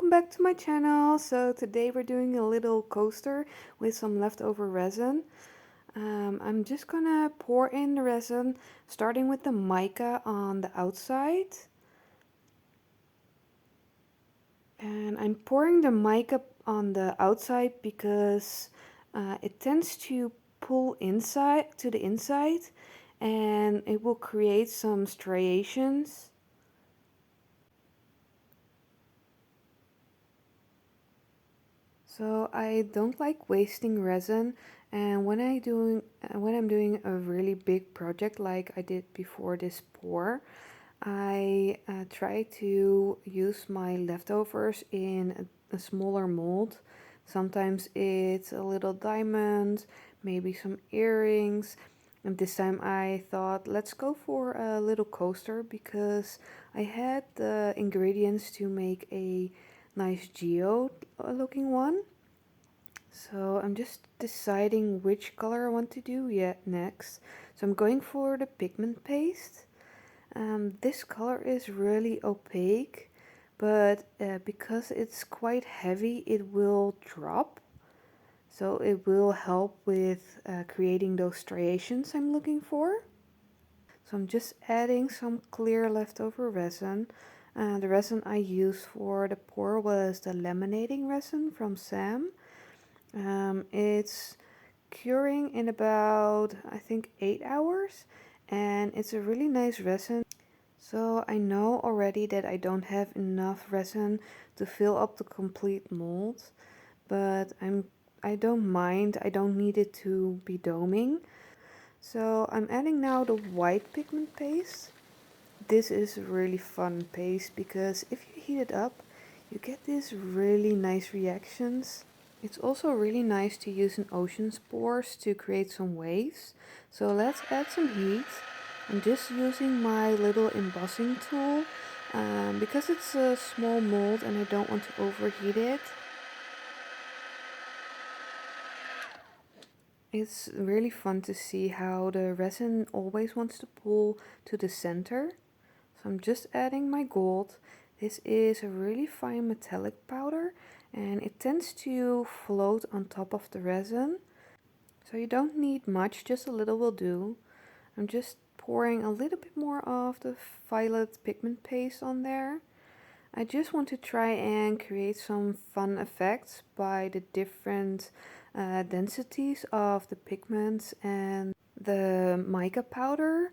welcome back to my channel. So today we're doing a little coaster with some leftover resin. I'm just gonna pour in the resin, starting with the mica on the outside. And I'm pouring the mica on the outside because it tends to pull inside to the inside and it will create some striations. So I don't like wasting resin, and when I'm doing a really big project like I did before this pour, I try to use my leftovers in a smaller mold. Sometimes it's a little diamond, maybe some earrings. And this time I thought, let's go for a little coaster because I had the ingredients to make a nice geode looking one. So I'm just deciding which color I want to do yet next. So I'm going for the pigment paste. This color is really opaque, but because it's quite heavy, it will drop. So it will help with creating those striations I'm looking for. So I'm just adding some clear leftover resin. The resin I used for the pour was the laminating resin from Sam. It's curing in about, I think, 8 hours, and it's a really nice resin. So I know already that I don't have enough resin to fill up the complete mold, but I don't mind. I don't need it to be doming. So I'm adding now the white pigment paste. This is a really fun paste because if you heat it up, you get these really nice reactions. It's also really nice to use an ocean spores to create some waves. So let's add some heat. I'm just using my little embossing tool because it's a small mold and I don't want to overheat it. It's really fun to see how the resin always wants to pull to the center. So I'm just adding my gold. This is a really fine metallic powder and it tends to float on top of the resin. So you don't need much, just a little will do. I'm just pouring a little bit more of the violet pigment paste on there. I just want to try and create some fun effects by the different densities of the pigments and the mica powder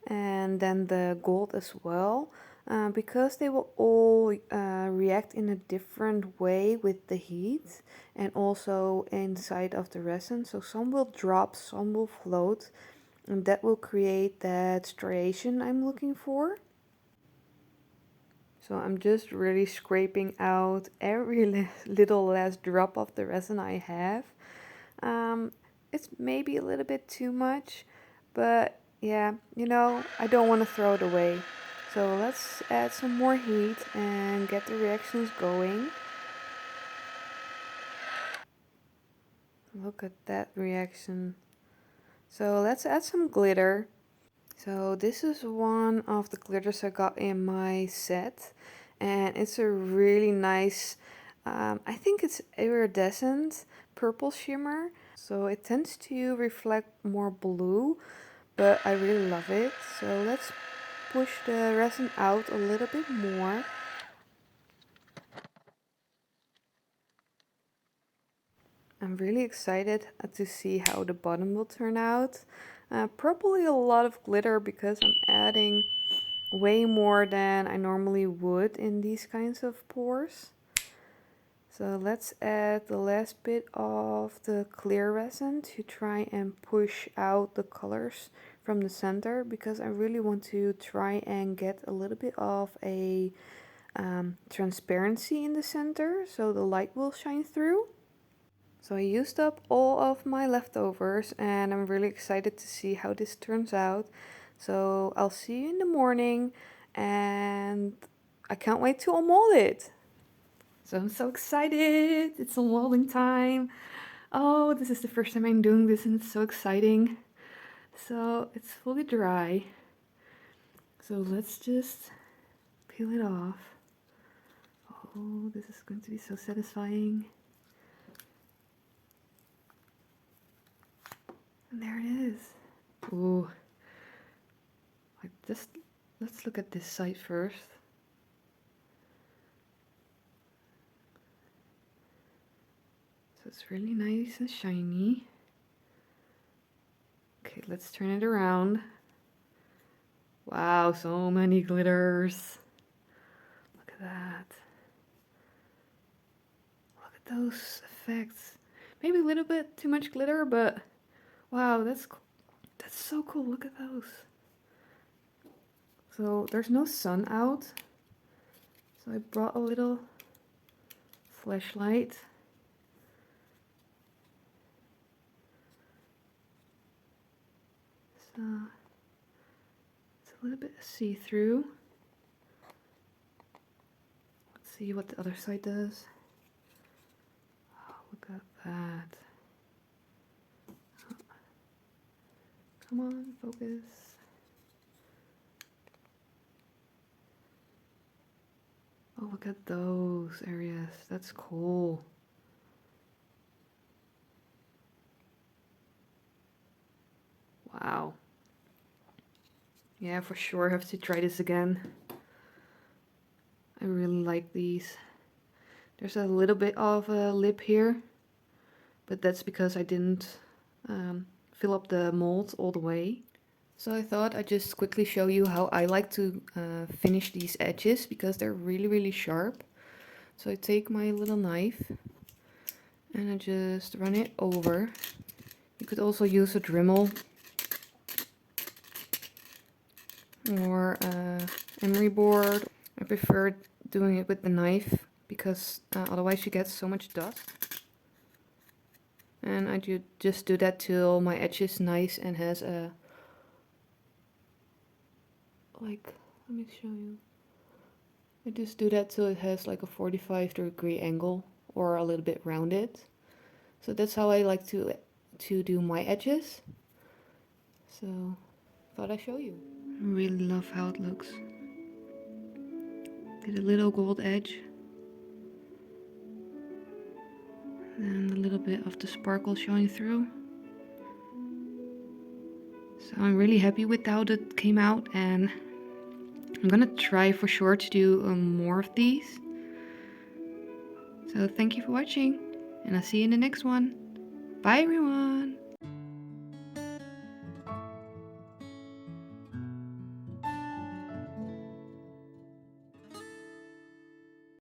and then the gold as well, because they will all react in a different way with the heat and also inside of the resin. So some will drop, some will float, and that will create that striation I'm looking for. So I'm just really scraping out every little last drop of the resin I have. Um, it's maybe a little bit too much, but yeah, I don't want to throw it away. So let's add some more heat and get the reactions going. Look at that reaction. So let's add some glitter. So this is one of the glitters I got in my set, and it's a really nice, I think it's iridescent purple shimmer. So it tends to reflect more blue, but I really love it. So let's push the resin out a little bit more. I'm really excited to see how the bottom will turn out. Probably a lot of glitter because I'm adding way more than I normally would in these kinds of pours. So let's add the last bit of the clear resin to try and push out the colors from the center, because I really want to try and get a little bit of a transparency in the center so the light will shine through. So I used up all of my leftovers and I'm really excited to see how this turns out. So I'll see you in the morning and I can't wait to unmold it. So I'm so excited. It's unmolding time. Oh, this is the first time I'm doing this and it's so exciting. So it's fully dry. So let's just peel it off. Oh, Oh, this is going to be so satisfying. And there it is. Ooh. Like just, let's look at this side first. So it's really nice and shiny. Okay, let's turn it around. Wow, so many glitters. Look at that. Look at those effects. Maybe a little bit too much glitter, but wow, that's so cool. Look at those. So there's no sun out. So I brought a little flashlight. So it's a little bit see-through. Let's see what the other side does. Oh, look at that. Come on, focus. Oh, look at those areas. That's cool. Wow. Yeah, for sure I have to try this again. I really like these. There's a little bit of a lip here, but that's because I didn't fill up the mold all the way. So I thought I'd just quickly show you how I like to finish these edges, because they're really sharp. So I take my little knife and I just run it over. You could also use a Dremel or emery board. I prefer doing it with the knife because otherwise you get so much dust. And I just do that till my edge is nice and has a, like, let me show you. I just do that till it has like a 45-degree angle or a little bit rounded. So that's how I like to do my edges. So thought I'd show you. I really love how it looks. Get a little gold edge. And a little bit of the sparkle showing through. So I'm really happy with how that came out, and I'm gonna try for sure to do more of these. So thank you for watching, and I'll see you in the next one. Bye everyone!